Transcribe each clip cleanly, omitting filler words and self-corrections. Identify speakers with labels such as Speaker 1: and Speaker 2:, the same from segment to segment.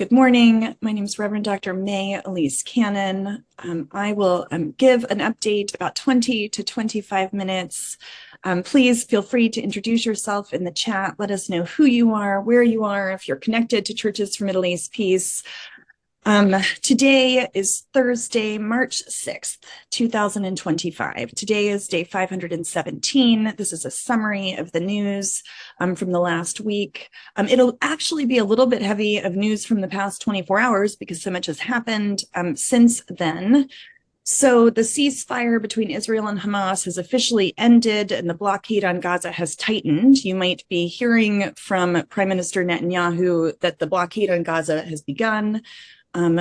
Speaker 1: Good morning. My name is Reverend Dr. May Elise Cannon. I will give an update about 20 to 25 minutes. Please feel free to introduce yourself in the chat. Let us know who you are, where you are, if you're connected to Churches for Middle East Peace. Today is Thursday, March 6th, 2025. Today is day 517. This is a summary of the news from the last week. It'll actually be a little bit heavy of news from the past 24 hours because so much has happened since then. So the ceasefire between Israel and Hamas has officially ended and the blockade on Gaza has tightened. You might be hearing from Prime Minister Netanyahu that the blockade on Gaza has begun.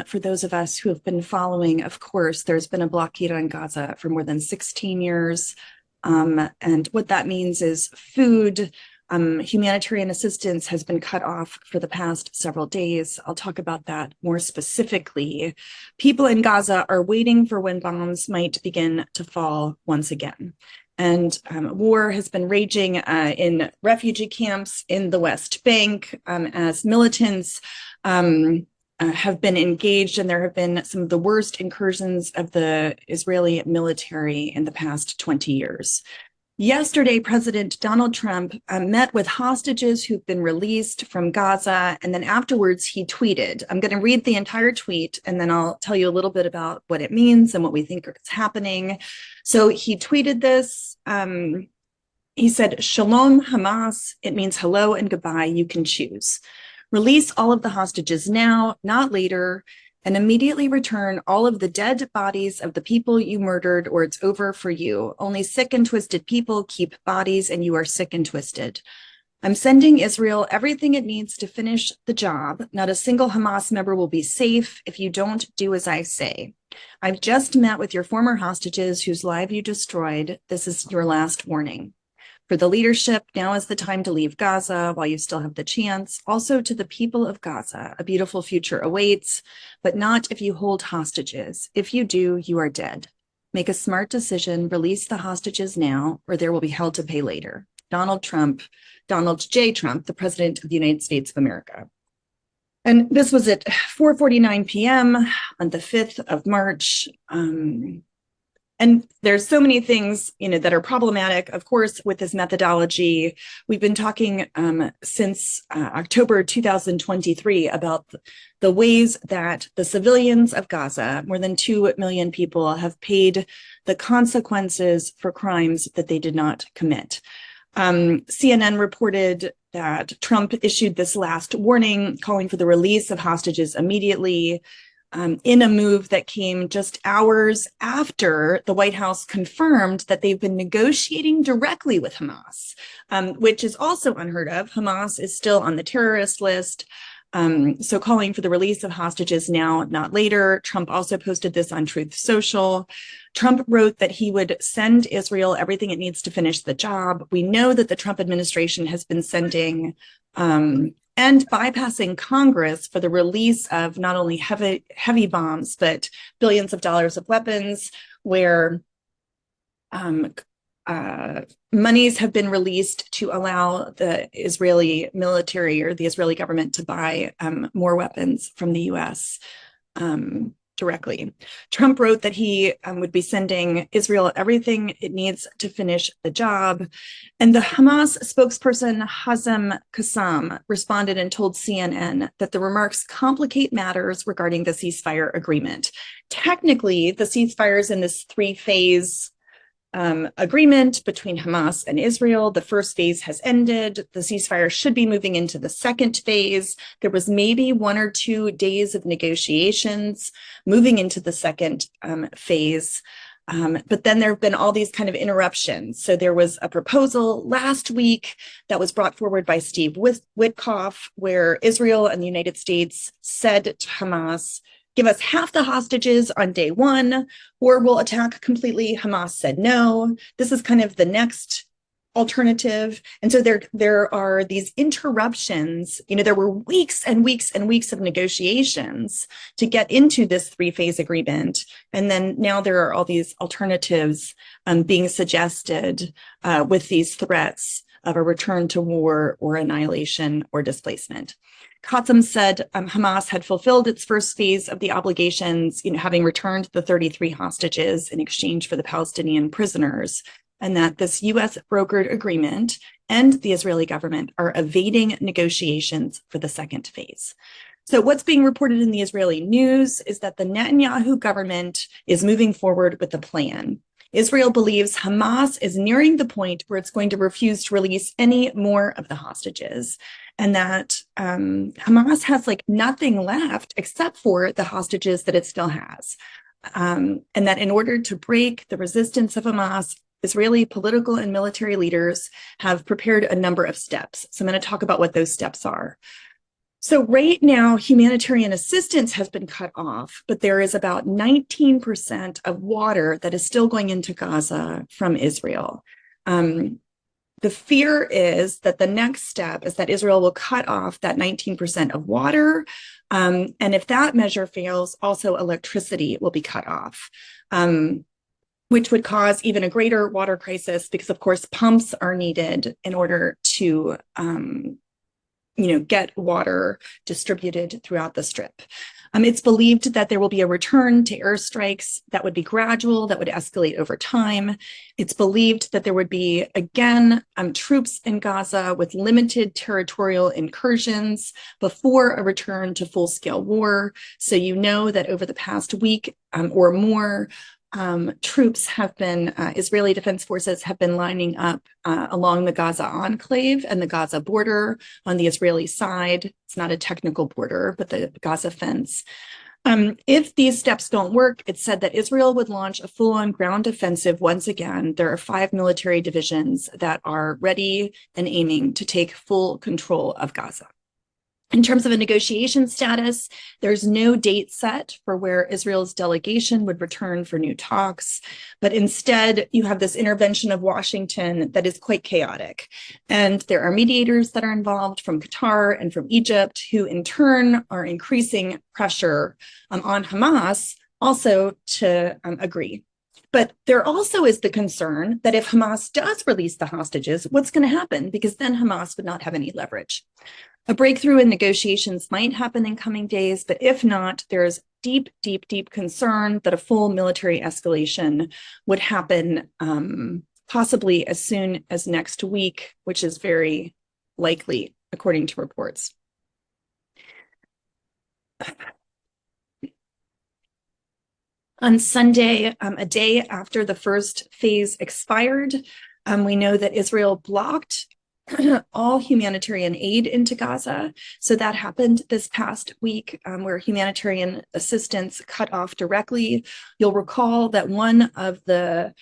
Speaker 1: For those of us who have been following, of course, there's been a blockade on Gaza for more than 16 years. And what that means is food, humanitarian assistance has been cut off for the past several days. I'll talk about that more specifically. People in Gaza are waiting for when bombs might begin to fall once again. And war has been raging in refugee camps in the West Bank as militants have been engaged, and there have been some of the worst incursions of the Israeli military in the past 20 years. Yesterday, President Donald Trump met with hostages who've been released from Gaza, and then afterwards he tweeted. I'm going to read the entire tweet, and then I'll tell you a little bit about what it means and what we think is happening. So he tweeted this. He said, "Shalom, Hamas." It means hello and goodbye. You can choose. Release all of the hostages now, not later, and immediately return all of the dead bodies of the people you murdered, or it's over for you. Only sick and twisted people keep bodies, and you are sick and twisted. I'm sending Israel everything it needs to finish the job. Not a single Hamas member will be safe if you don't do as I say. I've just met with your former hostages whose lives you destroyed. This is your last warning. For the leadership, now is the time to leave Gaza while you still have the chance. Also to the people of Gaza, a beautiful future awaits, but not if you hold hostages. If you do, you are dead. Make a smart decision, release the hostages now, or there will be hell to pay later. Donald J. Trump, the President of the United States of America. And this was at 4:49 p.m. on the 5th of March. And there's so many things, that are problematic, of course, with this methodology. We've been talking since October 2023 about the ways that the civilians of Gaza, more than 2 million people, have paid the consequences for crimes that they did not commit. CNN reported that Trump issued this last warning, calling for the release of hostages immediately. In a move that came just hours after the White House confirmed that they've been negotiating directly with Hamas, which is also unheard of. Hamas is still on the terrorist list. So calling for the release of hostages now, not later. Trump also posted this on Truth Social. Trump wrote that he would send Israel everything it needs to finish the job. We know that the Trump administration has been sending and bypassing Congress for the release of not only heavy bombs, but billions of dollars of weapons, where monies have been released to allow the Israeli military or the Israeli government to buy more weapons from the U.S. Directly. Trump wrote that he would be sending Israel everything it needs to finish the job. And the Hamas spokesperson Hazem Qassam responded and told CNN that the remarks complicate matters regarding the ceasefire agreement. Technically, the ceasefire is in this three-phase agreement between Hamas and Israel. The first phase has ended. The ceasefire should be moving into the second phase. There was maybe 1 or 2 days of negotiations moving into the second phase. But then there have been all these kind of interruptions. So there was a proposal last week that was brought forward by Steve Witkoff, where Israel and the United States said to Hamas, give us half the hostages on day 1, or we'll attack completely. Hamas said no. This is kind of the next alternative. And so there are these interruptions. There were weeks and weeks and weeks of negotiations to get into this 3-phase agreement. And then now there are all these alternatives being suggested with these threats of a return to war or annihilation or displacement. Qassem said Hamas had fulfilled its first phase of the obligations, having returned the 33 hostages in exchange for the Palestinian prisoners, and that this U.S. brokered agreement and the Israeli government are evading negotiations for the second phase. So what's being reported in the Israeli news is that the Netanyahu government is moving forward with the plan. Israel believes Hamas is nearing the point where it's going to refuse to release any more of the hostages, and that Hamas has nothing left except for the hostages that it still has. And that in order to break the resistance of Hamas, Israeli political and military leaders have prepared a number of steps. So I'm going to talk about what those steps are. So right now, humanitarian assistance has been cut off, but there is about 19% of water that is still going into Gaza from Israel. The fear is that the next step is that Israel will cut off that 19% of water. And if that measure fails, also electricity will be cut off, which would cause even a greater water crisis because, of course, pumps are needed in order to get water distributed throughout the strip. It's believed that there will be a return to airstrikes that would be gradual, that would escalate over time. It's believed that there would be, again, troops in Gaza with limited territorial incursions before a return to full-scale war. So that over the past week or more, troops have been, Israeli Defense Forces have been lining up along the Gaza enclave and the Gaza border on the Israeli side. It's not a technical border, but the Gaza fence. If these steps don't work, it's said that Israel would launch a full-on ground offensive once again. There are 5 military divisions that are ready and aiming to take full control of Gaza. In terms of a negotiation status, there's no date set for where Israel's delegation would return for new talks, but instead you have this intervention of Washington that is quite chaotic. And there are mediators that are involved from Qatar and from Egypt, who in turn are increasing pressure on Hamas also to agree. But there also is the concern that if Hamas does release the hostages, what's going to happen? Because then Hamas would not have any leverage. A breakthrough in negotiations might happen in coming days, but if not, there's deep, deep, deep concern that a full military escalation would happen possibly as soon as next week, which is very likely, according to reports. On Sunday, a day after the first phase expired, we know that Israel blocked all humanitarian aid into Gaza. So that happened this past week, where humanitarian assistance cut off directly. You'll recall that one of the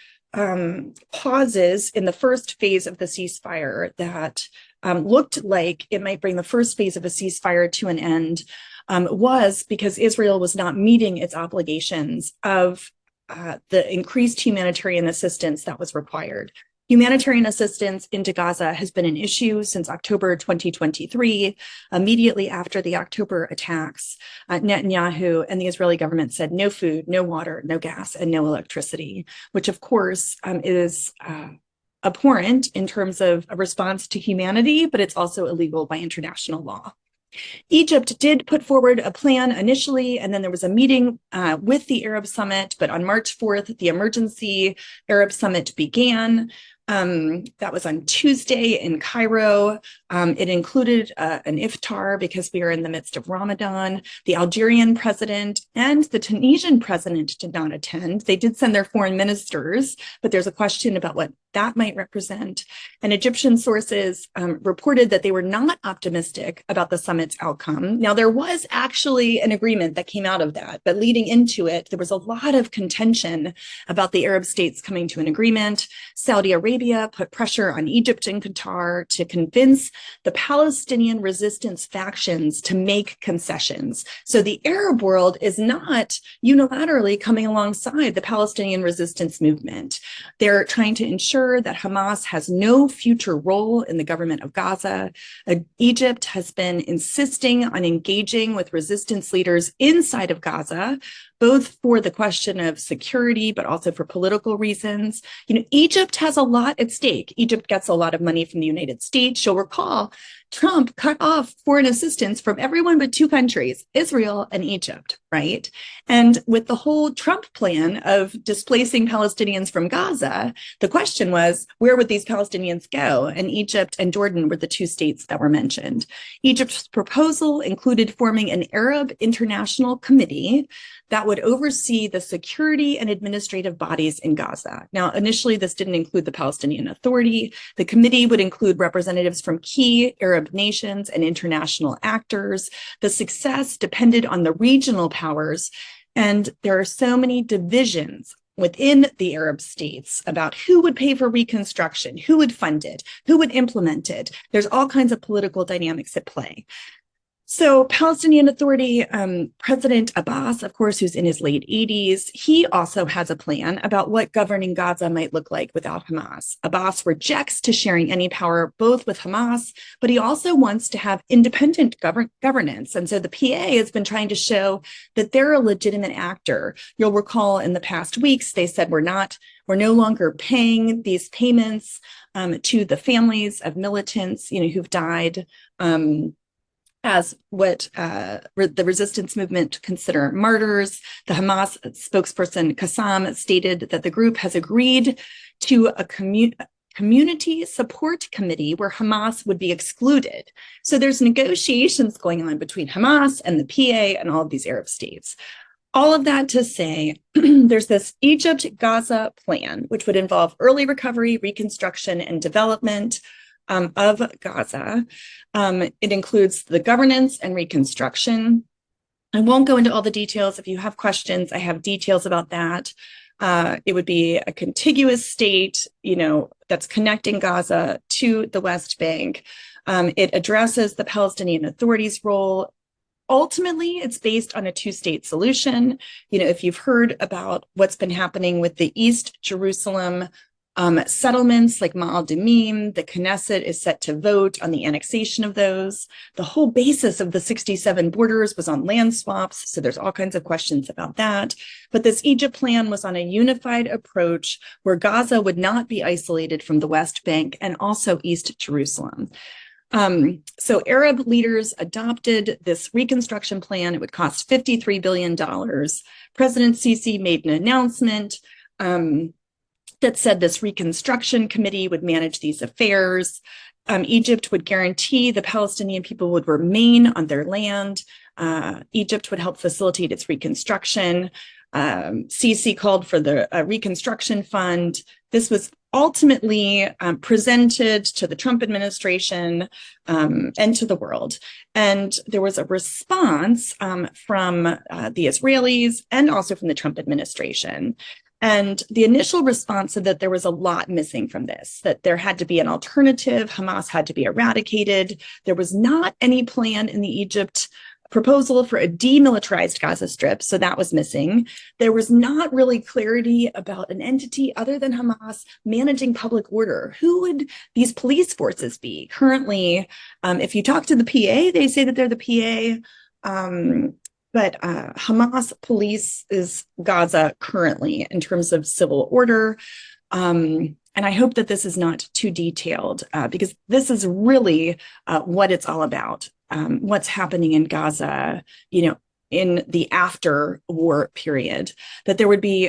Speaker 1: pauses in the first phase of the ceasefire that looked like it might bring the first phase of a ceasefire to an end was because Israel was not meeting its obligations of the increased humanitarian assistance that was required. Humanitarian assistance into Gaza has been an issue since October 2023. Immediately after the October attacks, Netanyahu and the Israeli government said no food, no water, no gas, and no electricity, which of course is abhorrent in terms of a response to humanity, but it's also illegal by international law. Egypt did put forward a plan initially, and then there was a meeting with the Arab Summit, but on March 4th, the emergency Arab Summit began. That was on Tuesday in Cairo. It included an iftar because we are in the midst of Ramadan. The Algerian president and the Tunisian president did not attend. They did send their foreign ministers, but there's a question about what that might represent. And Egyptian sources reported that they were not optimistic about the summit's outcome. Now, there was actually an agreement that came out of that, but leading into it, there was a lot of contention about the Arab states coming to an agreement. Saudi Arabia put pressure on Egypt and Qatar to convince the Palestinian resistance factions to make concessions. So the Arab world is not unilaterally coming alongside the Palestinian resistance movement. They're trying to ensure that Hamas has no future role in the government of Gaza. Egypt has been insisting on engaging with resistance leaders inside of Gaza, both for the question of security, but also for political reasons. Egypt has a lot at stake. Egypt gets a lot of money from the United States. You'll recall Trump cut off foreign assistance from everyone but two countries, Israel and Egypt, right? And with the whole Trump plan of displacing Palestinians from Gaza, the question was, where would these Palestinians go? And Egypt and Jordan were the two states that were mentioned. Egypt's proposal included forming an Arab International Committee that would oversee the security and administrative bodies in Gaza. Now, initially, this didn't include the Palestinian Authority. The committee would include representatives from key Arab nations and international actors. The success depended on the regional powers, and there are so many divisions within the Arab states about who would pay for reconstruction, who would fund it, who would implement it. There's all kinds of political dynamics at play. So Palestinian Authority President Abbas, of course, who's in his late 80s, he also has a plan about what governing Gaza might look like without Hamas. Abbas rejects to sharing any power both with Hamas, but he also wants to have independent governance. And so the PA has been trying to show that they're a legitimate actor. You'll recall in the past weeks, they said we're no longer paying these payments to the families of militants, who've died as what the resistance movement consider martyrs. The Hamas spokesperson Qassam stated that the group has agreed to a community support committee where Hamas would be excluded. So there's negotiations going on between Hamas and the PA and all of these Arab states. All of that to say, there's this Egypt-Gaza plan, which would involve early recovery, reconstruction, and development of Gaza. It includes the governance and reconstruction. I won't go into all the details. If you have questions, I have details about that. It would be a contiguous state, that's connecting Gaza to the West Bank. It addresses the Palestinian Authority's role. Ultimately, it's based on a two-state solution. If you've heard about what's been happening with the East Jerusalem settlements like Ma'al Damim, the Knesset is set to vote on the annexation of those. The whole basis of the 67 borders was on land swaps, so there's all kinds of questions about that. But this Egypt plan was on a unified approach where Gaza would not be isolated from the West Bank and also East Jerusalem. So Arab leaders adopted this reconstruction plan. It would cost $53 billion. President Sisi made an announcement that said this reconstruction committee would manage these affairs. Egypt would guarantee the Palestinian people would remain on their land. Egypt would help facilitate its reconstruction. Sisi called for the reconstruction fund. This was ultimately presented to the Trump administration and to the world. And there was a response from the Israelis and also from the Trump administration. And the initial response said that there was a lot missing from this, that there had to be an alternative, Hamas had to be eradicated. There was not any plan in the Egypt proposal for a demilitarized Gaza Strip, so that was missing. There was not really clarity about an entity other than Hamas managing public order. Who would these police forces be? Currently, if you talk to the PA, they say that they're the PA. But Hamas polices Gaza currently in terms of civil order. And I hope that this is not too detailed because this is really what it's all about, what's happening in Gaza, in the after war period, that there would be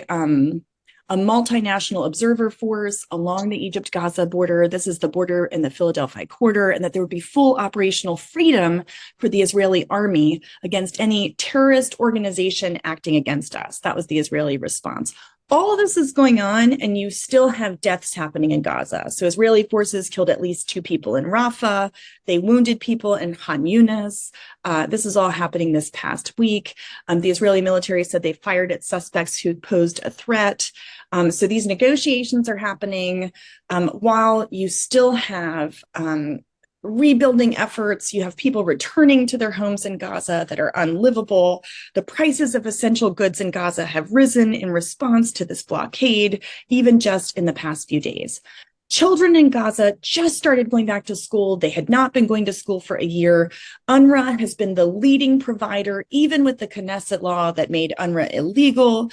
Speaker 1: a multinational observer force along the Egypt-Gaza border. This is the border in the Philadelphia corridor, and that there would be full operational freedom for the Israeli army against any terrorist organization acting against us. That was the Israeli response. All of this is going on, and you still have deaths happening in Gaza. So Israeli forces killed at least 2 people in Rafah. They wounded people in Khan Yunis. This is all happening this past week. The Israeli military said they fired at suspects who posed a threat. So these negotiations are happening while you still have rebuilding efforts. You have people returning to their homes in Gaza that are unlivable. The prices of essential goods in Gaza have risen in response to this blockade, even just in the past few days. Children in Gaza just started going back to school. They had not been going to school for a year. UNRWA has been the leading provider, even with the Knesset law that made UNRWA illegal.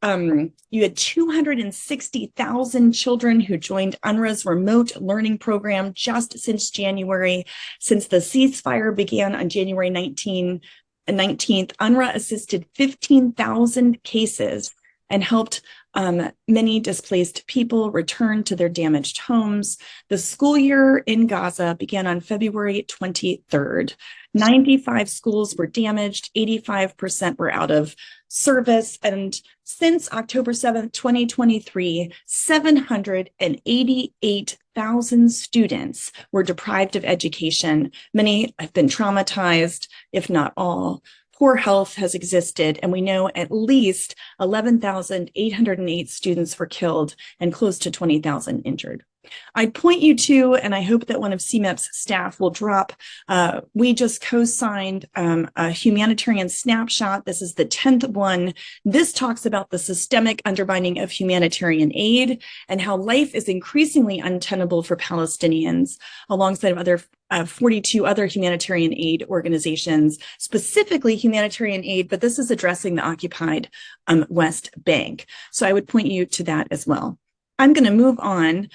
Speaker 1: You had 260,000 children who joined UNRWA's remote learning program just since January. Since the ceasefire began on January 19th, UNRWA assisted 15,000 cases and helped many displaced people return to their damaged homes. The school year in Gaza began on February 23rd. 95 schools were damaged, 85% were out of service, and since October 7th, 2023, 788,000 students were deprived of education. Many have been traumatized, if not all. Poor health has existed, and we know at least 11,808 students were killed and close to 20,000 injured. I'd point you to, and I hope that one of CMEP's staff will drop, we just co-signed a humanitarian snapshot. This is the 10th one. This talks about the systemic undermining of humanitarian aid and how life is increasingly untenable for Palestinians, alongside other 42 other humanitarian aid organizations, specifically humanitarian aid, but this is addressing the occupied West Bank. So I would point you to that as well. I'm going to move on.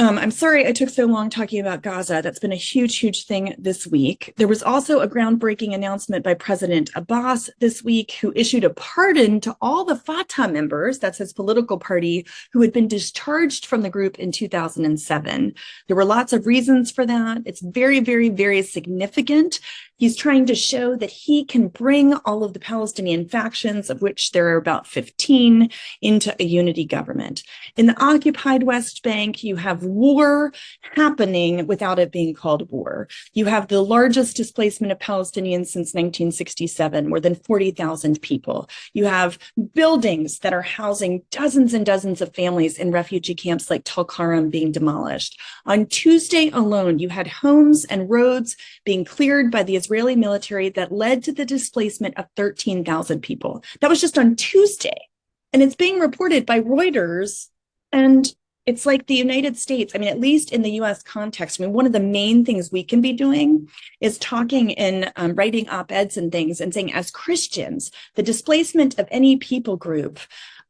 Speaker 1: I'm sorry I took so long talking about Gaza. That's been a huge, huge thing this week. There was also a groundbreaking announcement by President Abbas this week, who issued a pardon to all the Fatah members, that's his political party, who had been discharged from the group in 2007. There were lots of reasons for that. It's very, very, very significant. He's trying to show that he can bring all of the Palestinian factions, of which there are about 15, into a unity government. In the occupied West Bank, you have war happening without it being called war. You have the largest displacement of Palestinians since 1967, more than 40,000 people. You have buildings that are housing dozens and dozens of families in refugee camps like Tulkarm being demolished. On Tuesday alone, you had homes and roads being cleared by the Israeli military that led to the displacement of 13,000 people. That was just on Tuesday. And it's being reported by Reuters. And it's like the United States, I mean, at least in the US context, I mean, one of the main things we can be doing is talking and writing op-eds and things and saying, as Christians, the displacement of any people group,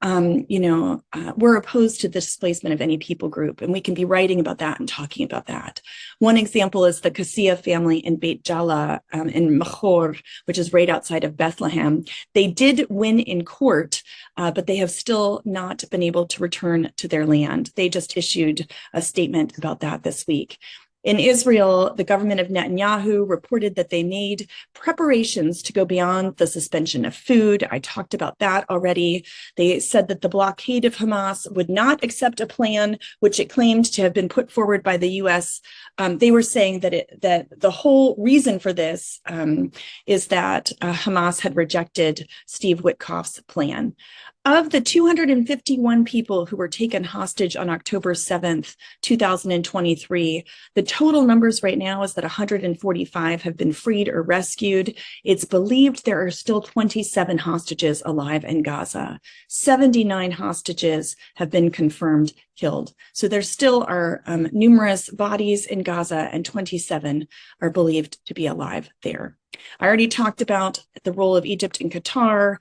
Speaker 1: we're opposed to the displacement of any people group, and we can be writing about that and talking about that. One example is the Kasia family in Beit Jala in Machor, which is right outside of Bethlehem. They did win in court, but they have still not been able to return to their land. They just issued a statement about that this week. In Israel, the government of Netanyahu reported that they made preparations to go beyond the suspension of food. I talked about that already. They said that the blockade of Hamas would not accept a plan which it claimed to have been put forward by the U.S. They were saying that the whole reason for this is that Hamas had rejected Steve Witkoff's plan. Of the 251 people who were taken hostage on October 7th, 2023, the total numbers right now is that 145 have been freed or rescued. It's believed there are still 27 hostages alive in Gaza. 79 hostages have been confirmed killed. So there still are numerous bodies in Gaza, and 27 are believed to be alive there. I already talked about the role of Egypt and Qatar.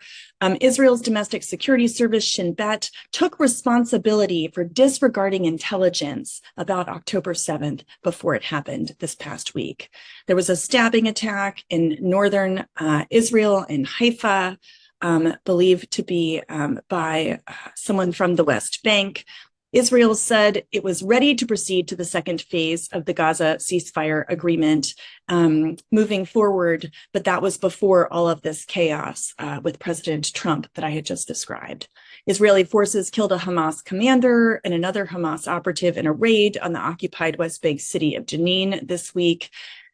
Speaker 1: Israel's domestic security service, Shin Bet, took responsibility for disregarding intelligence about October 7th before it happened this past week. There was a stabbing attack in northern Israel in Haifa, believed to be by someone from the West Bank. Israel said it was ready to proceed to the second phase of the Gaza ceasefire agreement moving forward, but that was before all of this chaos with President Trump that I had just described. Israeli forces killed a Hamas commander and another Hamas operative in a raid on the occupied West Bank city of Jenin this week.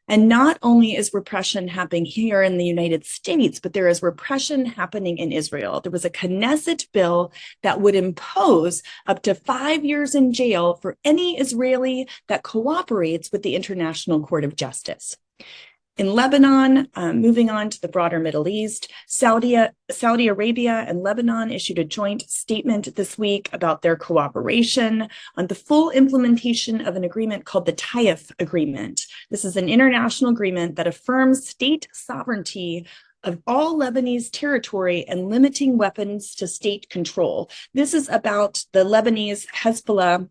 Speaker 1: And not only is repression happening here in the United States, but there is repression happening in Israel. There was a Knesset bill that would impose up to 5 years in jail for any Israeli that cooperates with the International Court of Justice. In Lebanon, moving on to the broader Middle East, Saudi Arabia and Lebanon issued a joint statement this week about their cooperation on the full implementation of an agreement called the Taif Agreement. This is an international agreement that affirms state sovereignty of all Lebanese territory and limiting weapons to state control. This is about the Lebanese Hezbollah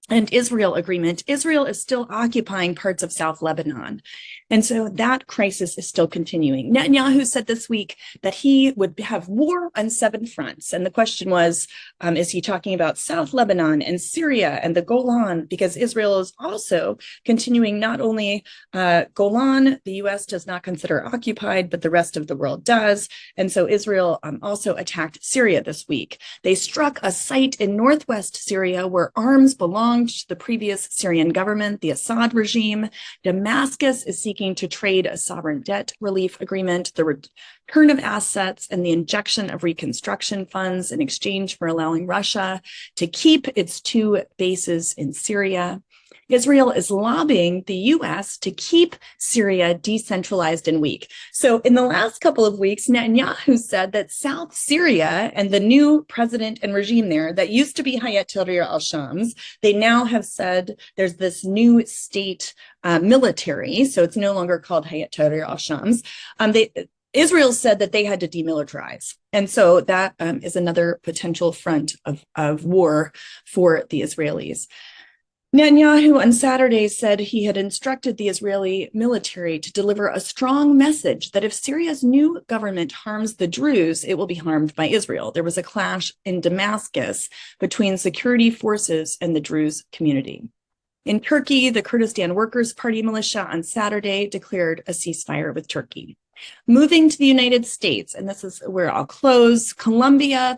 Speaker 1: and Israel agreement. Israel is still occupying parts of South Lebanon. And so that crisis is still continuing. Netanyahu said this week that he would have war on 7 fronts. And the question was, is he talking about South Lebanon and Syria and the Golan? Because Israel is also continuing not only Golan, the US does not consider occupied, but the rest of the world does. And so Israel also attacked Syria this week. They struck a site in northwest Syria where arms belonged to the previous Syrian government, the Assad regime. Damascus is seeking to trade a sovereign debt relief agreement, the return of assets, and the injection of reconstruction funds in exchange for allowing Russia to keep its 2 bases in Syria. Israel is lobbying the US to keep Syria decentralized and weak. So in the last couple of weeks, Netanyahu said that South Syria and the new president and regime there that used to be Hayat Tahrir al-Shams, they now have said there's this new state military, so it's no longer called Hayat Tahrir al-Shams. Israel said that they had to demilitarize. And so that is another potential front of war for the Israelis. Netanyahu on Saturday said he had instructed the Israeli military to deliver a strong message that if Syria's new government harms the Druze, it will be harmed by Israel. There was a clash in Damascus between security forces and the Druze community. In Turkey, the Kurdistan Workers' Party militia on Saturday declared a ceasefire with Turkey. Moving to the United States, and this is where I'll close, Colombia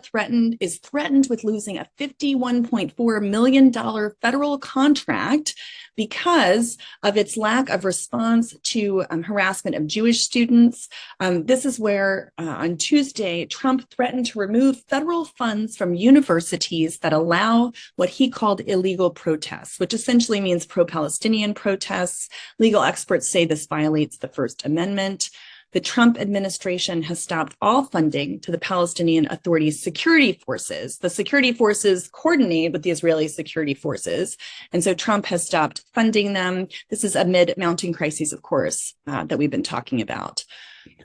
Speaker 1: is threatened with losing a $51.4 million federal contract because of its lack of response to harassment of Jewish students. This is where on Tuesday, Trump threatened to remove federal funds from universities that allow what he called illegal protests, which essentially means pro-Palestinian protests. Legal experts say this violates the First Amendment. The Trump administration has stopped all funding to the Palestinian Authority's security forces. The security forces coordinate with the Israeli security forces. And so Trump has stopped funding them. This is amid mounting crises, of course, that we've been talking about.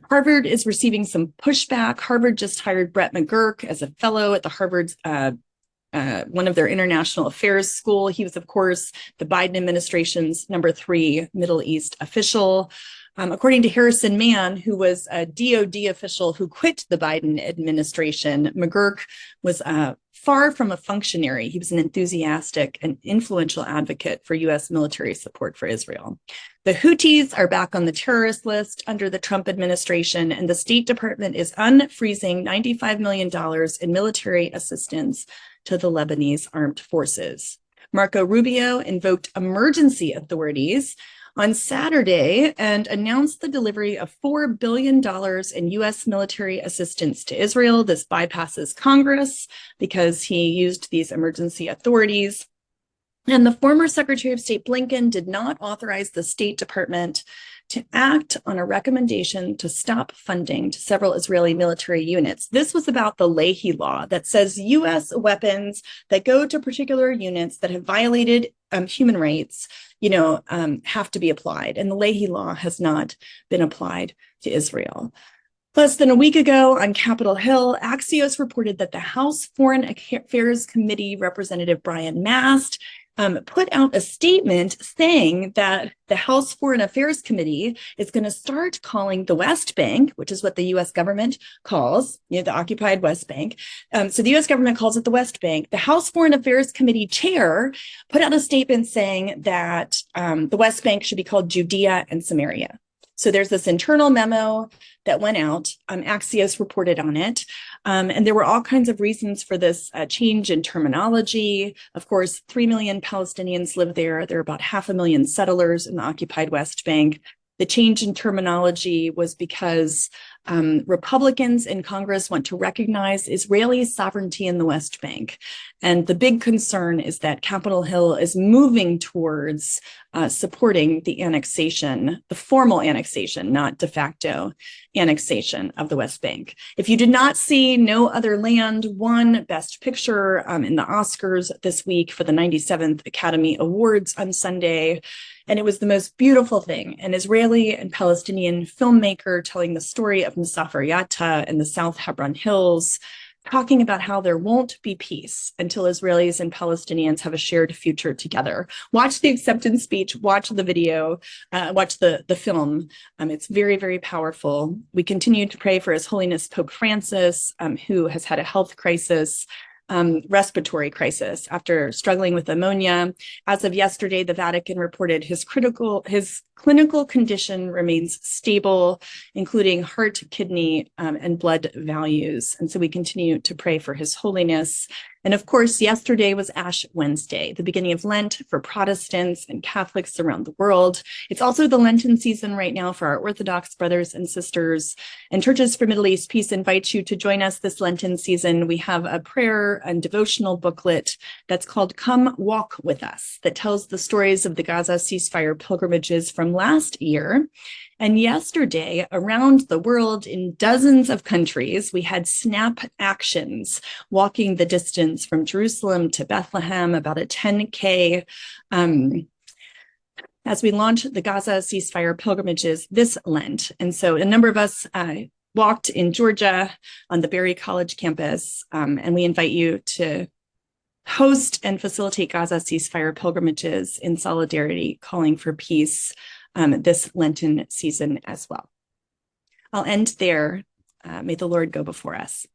Speaker 1: Harvard is receiving some pushback. Harvard just hired Brett McGurk as a fellow at the Harvard's one of their international affairs school. He was, of course, the Biden administration's #3 Middle East official. According to Harrison Mann, who was a DOD official who quit the Biden administration, McGurk was far from a functionary. He was an enthusiastic and influential advocate for U.S. military support for Israel. The Houthis are back on the terrorist list under the Trump administration, and the State Department is unfreezing $95 million in military assistance to the Lebanese armed forces. Marco Rubio invoked emergency authorities on Saturday and announced the delivery of $4 billion in U.S. military assistance to Israel. This bypasses Congress because he used these emergency authorities. And the former Secretary of State Blinken did not authorize the State Department to act on a recommendation to stop funding to several Israeli military units. This was about the Leahy law that says U.S. weapons that go to particular units that have violated human rights, have to be applied. And the Leahy law has not been applied to Israel. Less than a week ago on Capitol Hill, Axios reported that the House Foreign Affairs Committee Representative Brian Mast put out a statement saying that the House Foreign Affairs Committee is going to start calling the West Bank, which is what the U.S. government calls, the occupied West Bank. So the U.S. government calls it the West Bank. The House Foreign Affairs Committee chair put out a statement saying that the West Bank should be called Judea and Samaria. So there's this internal memo that went out. Axios reported on it. And there were all kinds of reasons for this change in terminology. Of course, 3 million Palestinians live there. There are about 500,000 settlers in the occupied West Bank. The change in terminology was because Republicans in Congress want to recognize Israeli sovereignty in the West Bank. And the big concern is that Capitol Hill is moving towards supporting the annexation, the formal annexation, not de facto annexation of the West Bank. If you did not see No Other Land won Best Picture in the Oscars this week for the 97th Academy Awards on Sunday. And it was the most beautiful thing. An Israeli and Palestinian filmmaker telling the story of Musafir Yatta in the South Hebron Hills, talking about how there won't be peace until Israelis and Palestinians have a shared future together. Watch the acceptance speech, watch the video, watch the film. It's very, very powerful. We continue to pray for His Holiness Pope Francis, who has had a health crisis, respiratory crisis after struggling with pneumonia. As of yesterday, the Vatican reported his clinical condition remains stable, including heart, kidney, and blood values. And so we continue to pray for His Holiness. And of course, yesterday was Ash Wednesday, the beginning of Lent for Protestants and Catholics around the world. It's also the Lenten season right now for our Orthodox brothers and sisters. And Churches for Middle East Peace invites you to join us this Lenten season. We have a prayer and devotional booklet that's called Come Walk With Us, that tells the stories of the Gaza ceasefire pilgrimages from last year. And yesterday, around the world in dozens of countries, we had SNAP actions walking the distance from Jerusalem to Bethlehem, about a 10K, as we launch the Gaza ceasefire pilgrimages this Lent. And so a number of us walked in Georgia on the Berry College campus, and we invite you to host and facilitate Gaza ceasefire pilgrimages in solidarity, calling for peace this Lenten season as well. I'll end there. May the Lord go before us.